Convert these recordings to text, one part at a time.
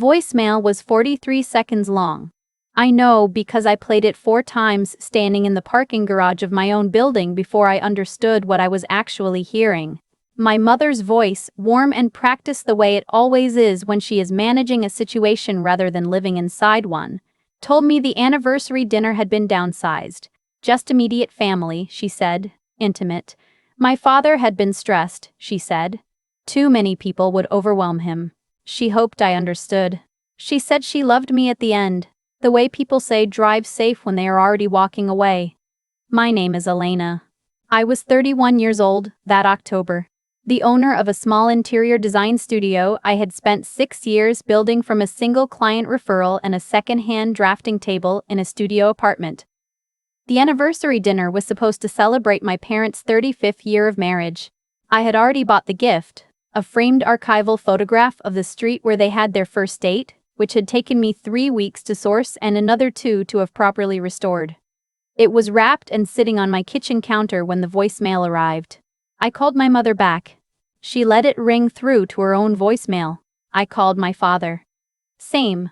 Voicemail was 43 seconds long. I know because I played it 4 times standing in the parking garage of my own building before I understood what I was actually hearing. My mother's voice, warm and practiced the way it always is when she is managing a situation rather than living inside one, told me the anniversary dinner had been downsized. Just immediate family, she said. Intimate. My father had been stressed, she said. Too many people would overwhelm him. She hoped I understood. She said she loved me at the end. The way people say drive safe when they are already walking away. My name is Elena. I was 31 years old that October. The owner of a small interior design studio I had spent 6 years building from a single client referral and a second-hand drafting table in a studio apartment. The anniversary dinner was supposed to celebrate my parents' 35th year of marriage. I had already bought the gift, a framed archival photograph of the street where they had their first date, which had taken me 3 weeks to source and another 2 to have properly restored. It was wrapped and sitting on my kitchen counter when the voicemail arrived. I called my mother back. She let it ring through to her own voicemail. I called my father. Same.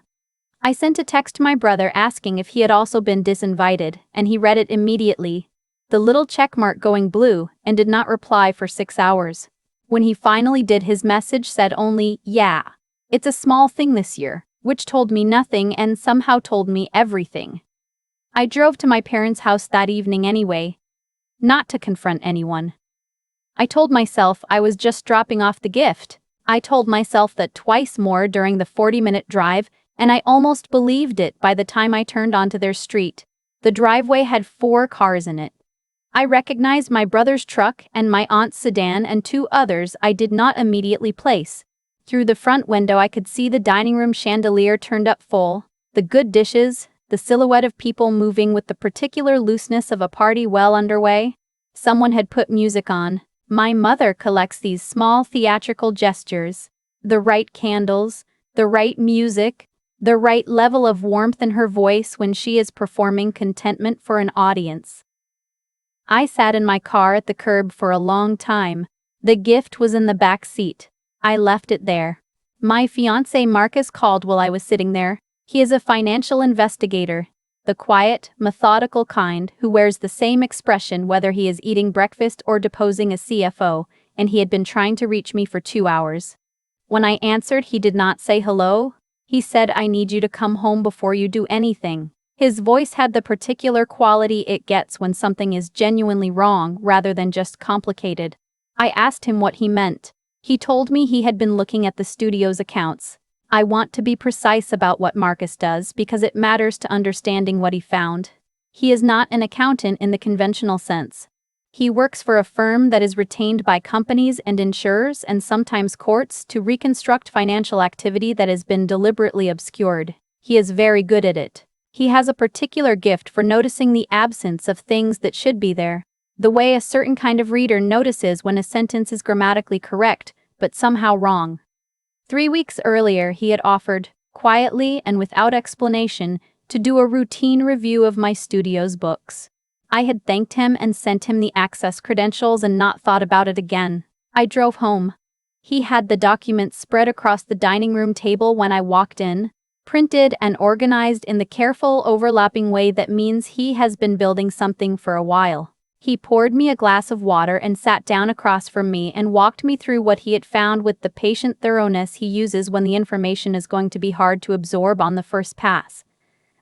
I sent a text to my brother asking if he had also been disinvited, and he read it immediately, the little checkmark going blue, and did not reply for 6 hours. When he finally did, his message said only, "Yeah. It's a small thing this year," which told me nothing and somehow told me everything. I drove to my parents' house that evening anyway, not to confront anyone. I told myself I was just dropping off the gift. I told myself that twice more during the 40-minute drive, and I almost believed it by the time I turned onto their street. The driveway had 4 cars in it. I recognized my brother's truck and my aunt's sedan and 2 others I did not immediately place. Through the front window I could see the dining room chandelier turned up full, the good dishes, the silhouette of people moving with the particular looseness of a party well underway. Someone had put music on. My mother collects these small theatrical gestures. The right candles, the right music, the right level of warmth in her voice when she is performing contentment for an audience. I sat in my car at the curb for a long time. The gift was in the back seat. I left it there. My fiancé Marcus called while I was sitting there. He is a financial investigator, the quiet, methodical kind who wears the same expression whether he is eating breakfast or deposing a CFO, and he had been trying to reach me for 2 hours. When I answered, he did not say hello. He said, "I need you to come home before you do anything." His voice had the particular quality it gets when something is genuinely wrong rather than just complicated. I asked him what he meant. He told me he had been looking at the studio's accounts. I want to be precise about what Marcus does because it matters to understanding what he found. He is not an accountant in the conventional sense. He works for a firm that is retained by companies and insurers and sometimes courts to reconstruct financial activity that has been deliberately obscured. He is very good at it. He has a particular gift for noticing the absence of things that should be there, the way a certain kind of reader notices when a sentence is grammatically correct but somehow wrong. 3 weeks earlier, he had offered, quietly and without explanation, to do a routine review of my studio's books. I had thanked him and sent him the access credentials and not thought about it again. I drove home. He had the documents spread across the dining room table when I walked in, printed and organized in the careful, overlapping way that means he has been building something for a while. He poured me a glass of water and sat down across from me and walked me through what he had found with the patient thoroughness he uses when the information is going to be hard to absorb on the first pass.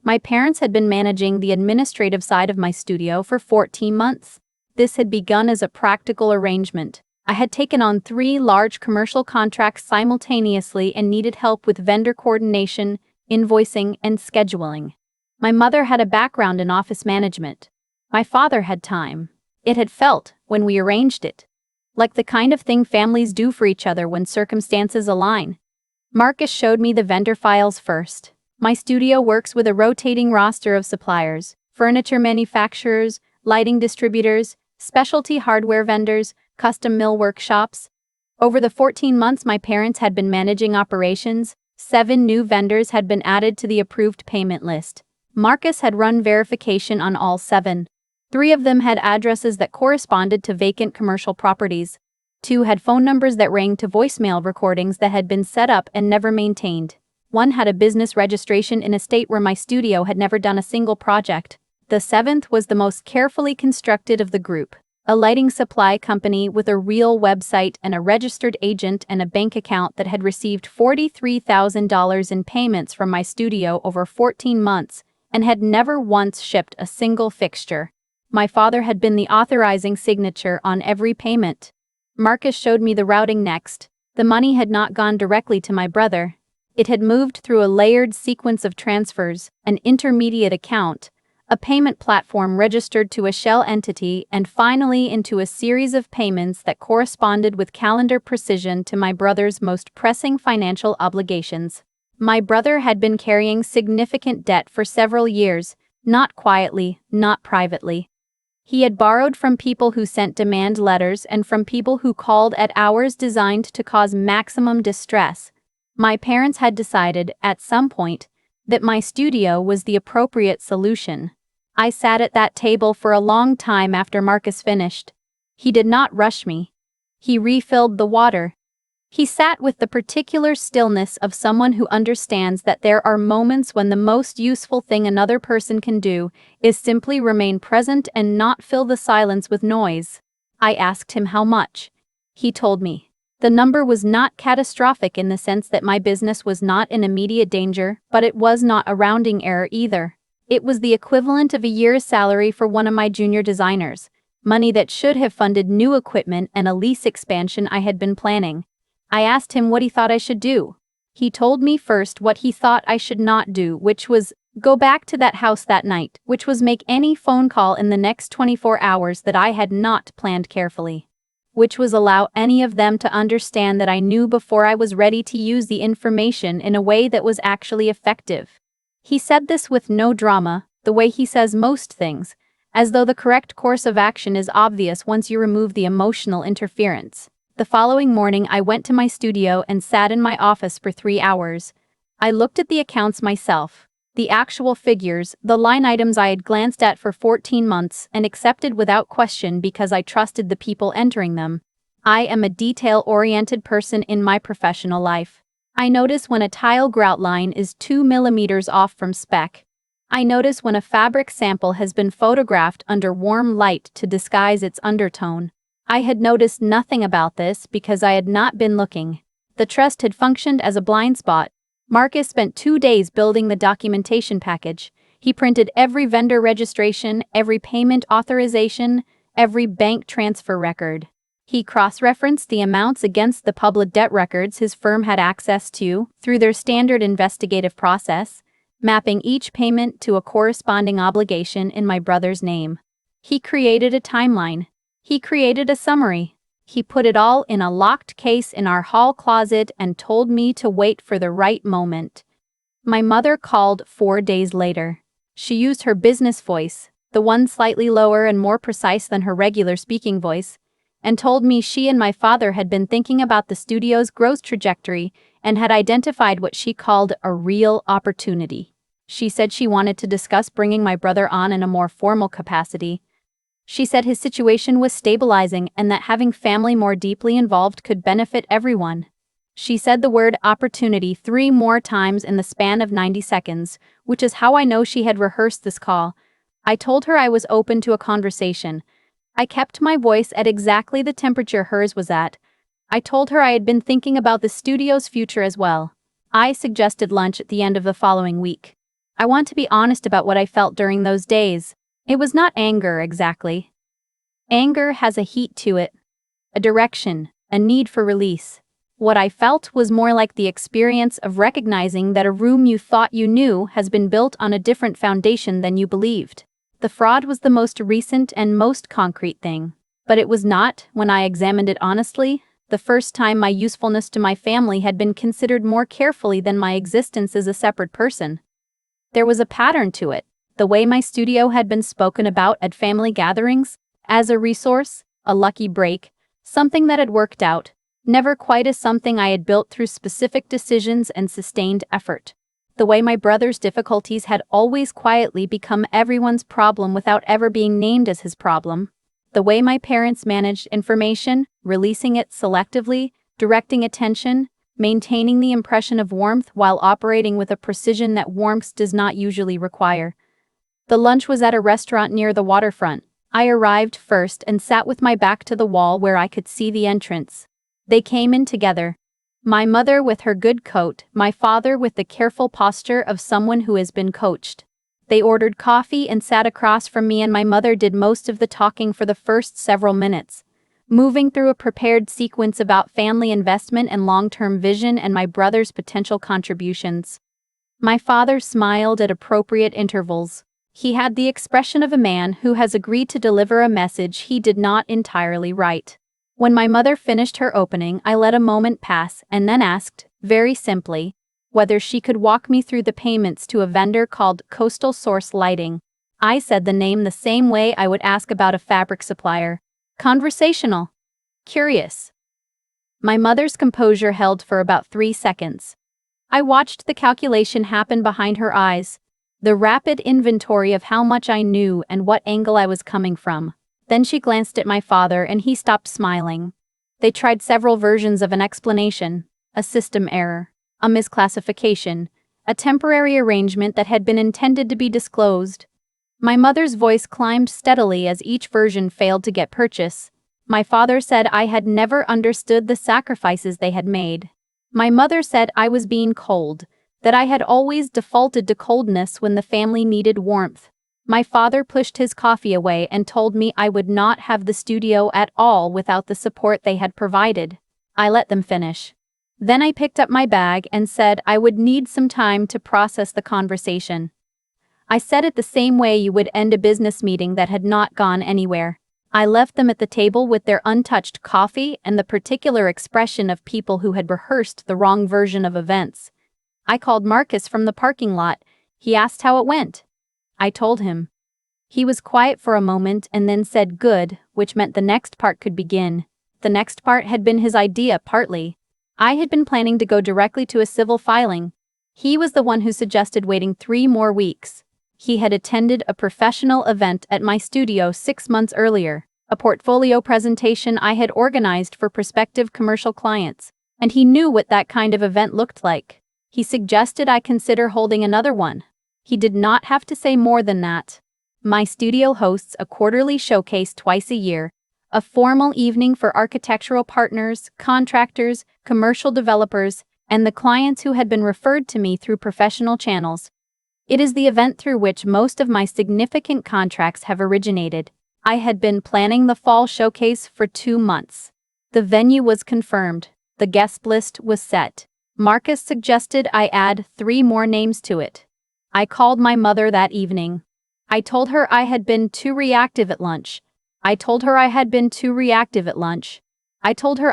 My parents had been managing the administrative side of my studio for 14 months. This had begun as a practical arrangement. I had taken on 3 large commercial contracts simultaneously and needed help with vendor coordination, invoicing, and scheduling. My mother had a background in office management. My father had time. It had felt, when we arranged it, like the kind of thing families do for each other when circumstances align. Marcus showed me the vendor files first. My studio works with a rotating roster of suppliers, furniture manufacturers, lighting distributors, specialty hardware vendors, custom mill workshops. Over the 14 months my parents had been managing operations, 7 new vendors had been added to the approved payment list. Marcus had run verification on all 7. 3 of them had addresses that corresponded to vacant commercial properties. 2 had phone numbers that rang to voicemail recordings that had been set up and never maintained. One had a business registration in a state where my studio had never done a single project. The seventh was the most carefully constructed of the group. A lighting supply company with a real website and a registered agent and a bank account that had received $43,000 in payments from my studio over 14 months and had never once shipped a single fixture. My father had been the authorizing signature on every payment. Marcus showed me the routing next. The money had not gone directly to my brother. It had moved through a layered sequence of transfers, an intermediate account, a payment platform registered to a shell entity, and finally into a series of payments that corresponded with calendar precision to my brother's most pressing financial obligations. My brother had been carrying significant debt for several years, not quietly, not privately. He had borrowed from people who sent demand letters and from people who called at hours designed to cause maximum distress. My parents had decided, at some point, that my studio was the appropriate solution. I sat at that table for a long time after Marcus finished. He did not rush me. He refilled the water. He sat with the particular stillness of someone who understands that there are moments when the most useful thing another person can do is simply remain present and not fill the silence with noise. I asked him how much. He told me. The number was not catastrophic in the sense that my business was not in immediate danger, but it was not a rounding error either. It was the equivalent of a year's salary for one of my junior designers, money that should have funded new equipment and a lease expansion I had been planning. I asked him what he thought I should do. He told me first what he thought I should not do, which was go back to that house that night, which was make any phone call in the next 24 hours that I had not planned carefully, which was allow any of them to understand that I knew before I was ready to use the information in a way that was actually effective. He said this with no drama, the way he says most things, as though the correct course of action is obvious once you remove the emotional interference. The following morning I went to my studio and sat in my office for 3 hours. I looked at the accounts myself, the actual figures, the line items I had glanced at for 14 months and accepted without question because I trusted the people entering them. I am a detail-oriented person in my professional life. I notice when a tile grout line is 2 millimeters off from spec. I notice when a fabric sample has been photographed under warm light to disguise its undertone. I had noticed nothing about this because I had not been looking. The trust had functioned as a blind spot. Marcus spent 2 days building the documentation package. He printed every vendor registration, every payment authorization, every bank transfer record. He cross-referenced the amounts against the public debt records his firm had access to through their standard investigative process, mapping each payment to a corresponding obligation in my brother's name. He created a timeline. He created a summary. He put it all in a locked case in our hall closet and told me to wait for the right moment. My mother called 4 days later. She used her business voice, the one slightly lower and more precise than her regular speaking voice, and told me she and my father had been thinking about the studio's growth trajectory and had identified what she called a real opportunity. She said she wanted to discuss bringing my brother on in a more formal capacity. She said his situation was stabilizing and that having family more deeply involved could benefit everyone. She said the word opportunity 3 more times in the span of 90 seconds, which is how I know she had rehearsed this call. I told her I was open to a conversation. I kept my voice at exactly the temperature hers was at. I told her I had been thinking about the studio's future as well. I suggested lunch at the end of the following week. I want to be honest about what I felt during those days. It was not anger exactly. Anger has a heat to it, a direction, a need for release. What I felt was more like the experience of recognizing that a room you thought you knew has been built on a different foundation than you believed. The fraud was the most recent and most concrete thing. But it was not, when I examined it honestly, the first time my usefulness to my family had been considered more carefully than my existence as a separate person. There was a pattern to it, the way my studio had been spoken about at family gatherings, as a resource, a lucky break, something that had worked out, never quite as something I had built through specific decisions and sustained effort. The way my brother's difficulties had always quietly become everyone's problem without ever being named as his problem. The way my parents managed information, releasing it selectively, directing attention, maintaining the impression of warmth while operating with a precision that warmth does not usually require. The lunch was at a restaurant near the waterfront. I arrived first and sat with my back to the wall where I could see the entrance. They came in together. My mother with her good coat, my father with the careful posture of someone who has been coached. They ordered coffee and sat across from me, and my mother did most of the talking for the first several minutes, moving through a prepared sequence about family investment and long-term vision and my brother's potential contributions. My father smiled at appropriate intervals. He had the expression of a man who has agreed to deliver a message he did not entirely write. When my mother finished her opening, I let a moment pass and then asked, very simply, whether she could walk me through the payments to a vendor called Coastal Source Lighting. I said the name the same way I would ask about a fabric supplier. Conversational. Curious. My mother's composure held for about 3 seconds. I watched the calculation happen behind her eyes, the rapid inventory of how much I knew and what angle I was coming from. Then she glanced at my father and he stopped smiling. They tried several versions of an explanation, a system error, a misclassification, a temporary arrangement that had been intended to be disclosed. My mother's voice climbed steadily as each version failed to get purchase. My father said I had never understood the sacrifices they had made. My mother said I was being cold, that I had always defaulted to coldness when the family needed warmth. My father pushed his coffee away and told me I would not have the studio at all without the support they had provided. I let them finish. Then I picked up my bag and said I would need some time to process the conversation. I said it the same way you would end a business meeting that had not gone anywhere. I left them at the table with their untouched coffee and the particular expression of people who had rehearsed the wrong version of events. I called Marcus from the parking lot. He asked how it went. I told him. He was quiet for a moment and then said good, which meant the next part could begin. The next part had been his idea partly. I had been planning to go directly to a civil filing. He was the one who suggested waiting 3 more weeks. He had attended a professional event at my studio 6 months earlier, a portfolio presentation I had organized for prospective commercial clients, and he knew what that kind of event looked like. He suggested I consider holding another one. He did not have to say more than that. My studio hosts a quarterly showcase twice a year, a formal evening for architectural partners, contractors, commercial developers, and the clients who had been referred to me through professional channels. It is the event through which most of my significant contracts have originated. I had been planning the fall showcase for 2 months. The venue was confirmed. The guest list was set. Marcus suggested I add 3 more names to it. I called my mother that evening. I told her I had been too reactive at lunch. I told her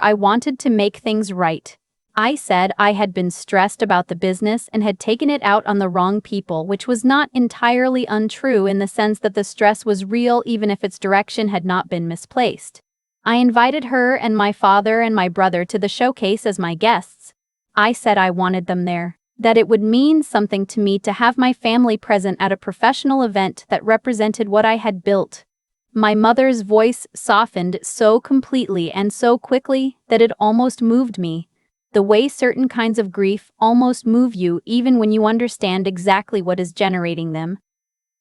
I wanted to make things right. I said I had been stressed about the business and had taken it out on the wrong people, which was not entirely untrue in the sense that the stress was real even if its direction had not been misplaced. I invited her and my father and my brother to the showcase as my guests. I said I wanted them there, that it would mean something to me to have my family present at a professional event that represented what I had built. My mother's voice softened so completely and so quickly that it almost moved me. The way certain kinds of grief almost move you even when you understand exactly what is generating them.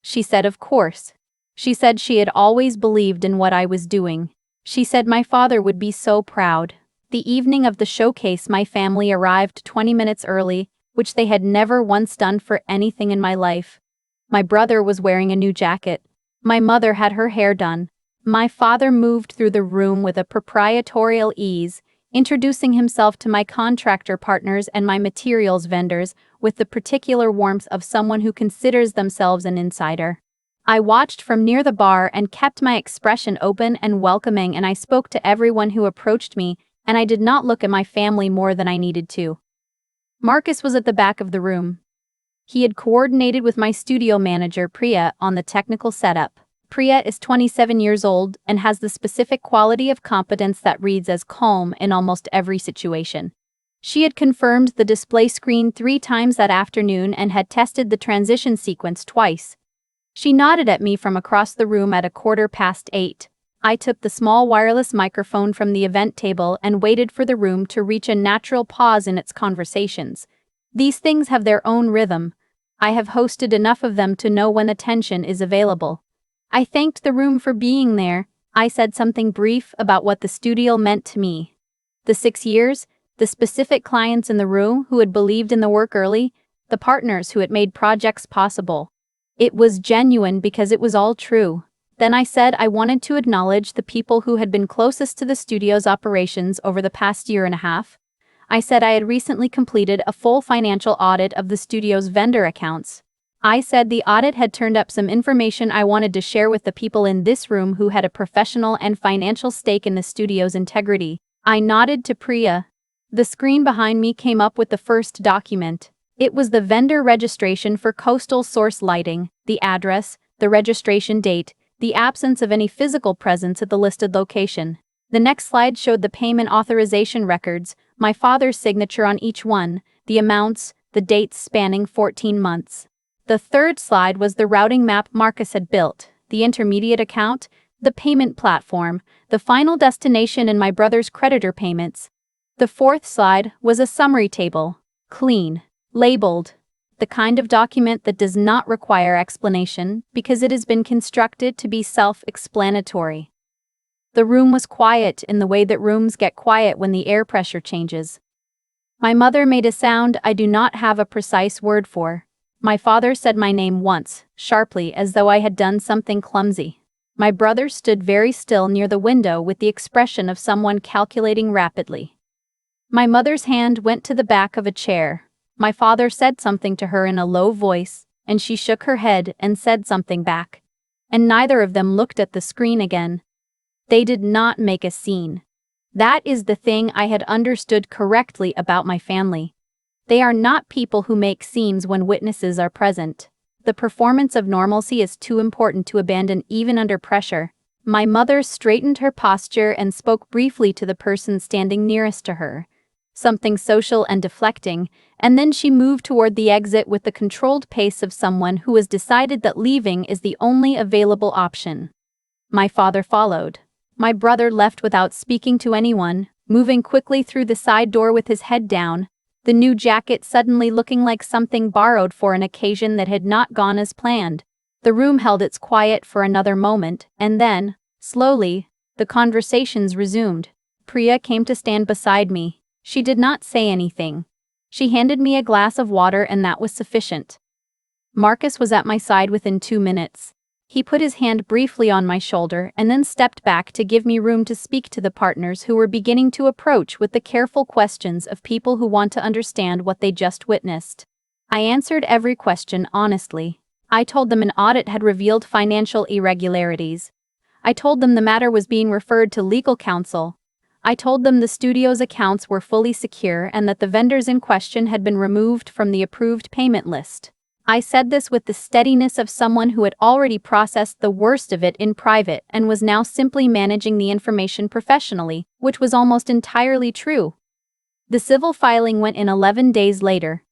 She said, of course. She said she had always believed in what I was doing. She said my father would be so proud. The evening of the showcase, my family arrived 20 minutes early, which they had never once done for anything in my life. My brother was wearing a new jacket. My mother had her hair done. My father moved through the room with a proprietorial ease, introducing himself to my contractor partners and my materials vendors with the particular warmth of someone who considers themselves an insider. I watched from near the bar and kept my expression open and welcoming, and I spoke to everyone who approached me, and I did not look at my family more than I needed to. Marcus was at the back of the room. He had coordinated with my studio manager, Priya, on the technical setup. Priya is 27 years old and has the specific quality of competence that reads as calm in almost every situation. She had confirmed the display screen 3 times that afternoon and had tested the transition sequence twice. She nodded at me from across the room at 8:15. I took the small wireless microphone from the event table and waited for the room to reach a natural pause in its conversations. These things have their own rhythm. I have hosted enough of them to know when attention is available. I thanked the room for being there. I said something brief about what the studio meant to me. The 6 years, the specific clients in the room who had believed in the work early, the partners who had made projects possible. It was genuine because it was all true. Then I said I wanted to acknowledge the people who had been closest to the studio's operations over the past year and a half. I said I had recently completed a full financial audit of the studio's vendor accounts. I said the audit had turned up some information I wanted to share with the people in this room who had a professional and financial stake in the studio's integrity. I nodded to Priya. The screen behind me came up with the first document. It was the vendor registration for Coastal Source Lighting, the address, the registration date, the absence of any physical presence at the listed location. The next slide showed the payment authorization records, my father's signature on each one, the amounts, the dates spanning 14 months. The third slide was the routing map Marcus had built, the intermediate account, the payment platform, the final destination and my brother's creditor payments. The fourth slide was a summary table, clean, labeled, the kind of document that does not require explanation because it has been constructed to be self-explanatory. The room was quiet in the way that rooms get quiet when the air pressure changes. My mother made a sound I do not have a precise word for. My father said my name once, sharply, as though I had done something clumsy. My brother stood very still near the window with the expression of someone calculating rapidly. My mother's hand went to the back of a chair. My father said something to her in a low voice, and she shook her head and said something back. And neither of them looked at the screen again. They did not make a scene. That is the thing I had understood correctly about my family. They are not people who make scenes when witnesses are present. The performance of normalcy is too important to abandon even under pressure. My mother straightened her posture and spoke briefly to the person standing nearest to her. Something social and deflecting, and then she moved toward the exit with the controlled pace of someone who has decided that leaving is the only available option. My father followed. My brother left without speaking to anyone, moving quickly through the side door with his head down, the new jacket suddenly looking like something borrowed for an occasion that had not gone as planned. The room held its quiet for another moment, and then, slowly, the conversations resumed. Priya came to stand beside me. She did not say anything. She handed me a glass of water and that was sufficient. Marcus was at my side within 2 minutes. He put his hand briefly on my shoulder and then stepped back to give me room to speak to the partners who were beginning to approach with the careful questions of people who want to understand what they just witnessed. I answered every question honestly. I told them an audit had revealed financial irregularities. I told them the matter was being referred to legal counsel. I told them the studio's accounts were fully secure and that the vendors in question had been removed from the approved payment list. I said this with the steadiness of someone who had already processed the worst of it in private and was now simply managing the information professionally, which was almost entirely true. The civil filing went in 11 days later.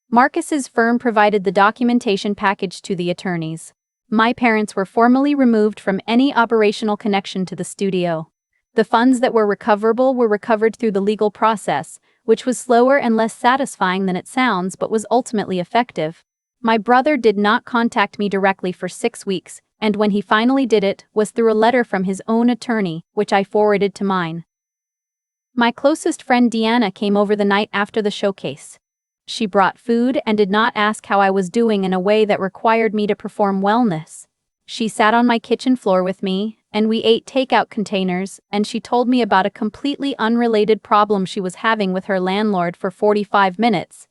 Marcus's firm provided the documentation package to the attorneys. My parents were formally removed from any operational connection to the studio. The funds that were recoverable were recovered through the legal process, which was slower and less satisfying than it sounds but was ultimately effective. My brother did not contact me directly for 6 weeks, and when he finally did it was through a letter from his own attorney, which I forwarded to mine. My closest friend Deanna came over the night after the showcase. She brought food and did not ask how I was doing in a way that required me to perform wellness. She sat on my kitchen floor with me, and we ate takeout containers, and she told me about a completely unrelated problem she was having with her landlord for 45 minutes.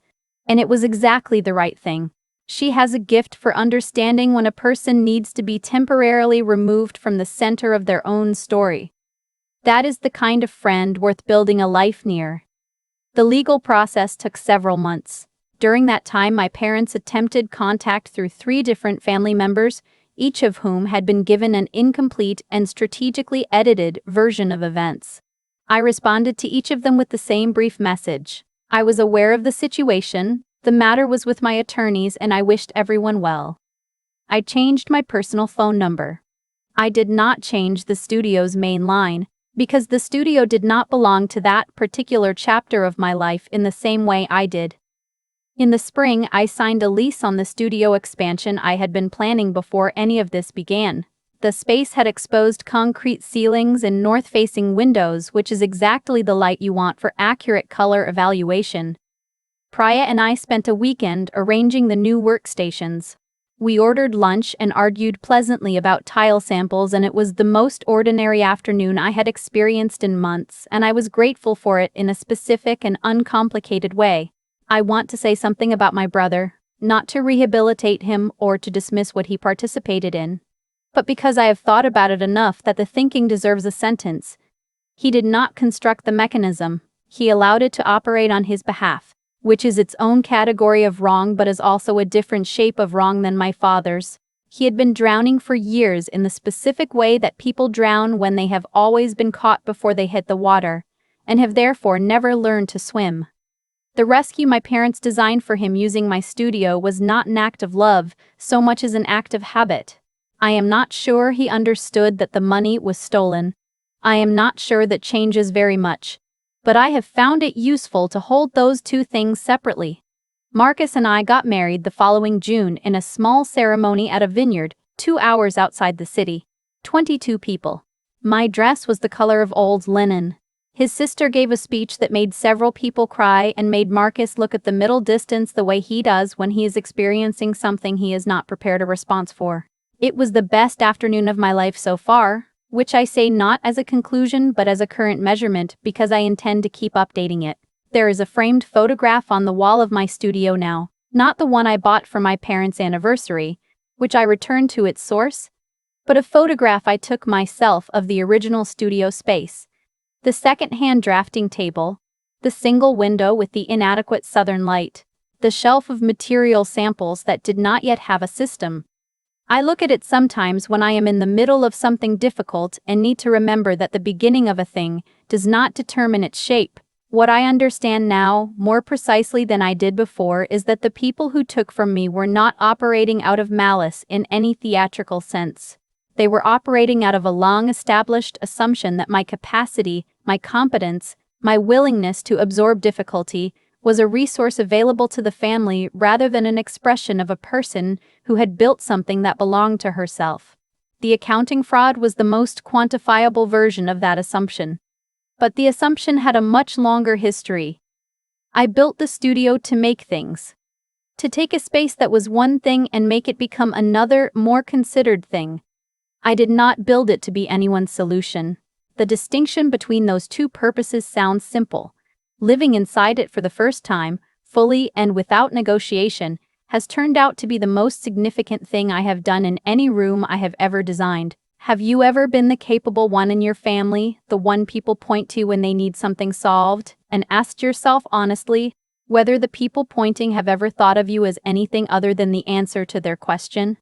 And it was exactly the right thing. She has a gift for understanding when a person needs to be temporarily removed from the center of their own story. That is the kind of friend worth building a life near. The legal process took several months. During that time, my parents attempted contact through 3 different family members, each of whom had been given an incomplete and strategically edited version of events. I responded to each of them with the same brief message. I was aware of the situation, the matter was with my attorneys, and I wished everyone well. I changed my personal phone number. I did not change the studio's main line, because the studio did not belong to that particular chapter of my life in the same way I did. In the spring, I signed a lease on the studio expansion I had been planning before any of this began. The space had exposed concrete ceilings and north-facing windows, which is exactly the light you want for accurate color evaluation. Priya and I spent a weekend arranging the new workstations. We ordered lunch and argued pleasantly about tile samples, and it was the most ordinary afternoon I had experienced in months, and I was grateful for it in a specific and uncomplicated way. I want to say something about my brother, not to rehabilitate him or to dismiss what he participated in, but because I have thought about it enough that the thinking deserves a sentence. He did not construct the mechanism, he allowed it to operate on his behalf, which is its own category of wrong but is also a different shape of wrong than my father's. He had been drowning for years in the specific way that people drown when they have always been caught before they hit the water, and have therefore never learned to swim. The rescue my parents designed for him using my studio was not an act of love so much as an act of habit. I am not sure he understood that the money was stolen. I am not sure that changes very much, but I have found it useful to hold those two things separately. Marcus and I got married the following June in a small ceremony at a vineyard 2 hours outside the city. 22 people. My dress was the color of old linen. His sister gave a speech that made several people cry and made Marcus look at the middle distance the way he does when he is experiencing something he is not prepared a response for. It was the best afternoon of my life so far, which I say not as a conclusion but as a current measurement because I intend to keep updating it. There is a framed photograph on the wall of my studio now, not the one I bought for my parents' anniversary, which I returned to its source, but a photograph I took myself of the original studio space. The second-hand drafting table, the single window with the inadequate southern light, the shelf of material samples that did not yet have a system. I look at it sometimes when I am in the middle of something difficult and need to remember that the beginning of a thing does not determine its shape. What I understand now, more precisely than I did before, is that the people who took from me were not operating out of malice in any theatrical sense. They were operating out of a long-established assumption that my capacity, my competence, my willingness to absorb difficulty was a resource available to the family rather than an expression of a person who had built something that belonged to herself. The accounting fraud was the most quantifiable version of that assumption. But the assumption had a much longer history. I built the studio to make things. To take a space that was one thing and make it become another, more considered thing. I did not build it to be anyone's solution. The distinction between those two purposes sounds simple. Living inside it for the first time, fully and without negotiation, has turned out to be the most significant thing I have done in any room I have ever designed. Have you ever been the capable one in your family, the one people point to when they need something solved, and asked yourself honestly whether the people pointing have ever thought of you as anything other than the answer to their question?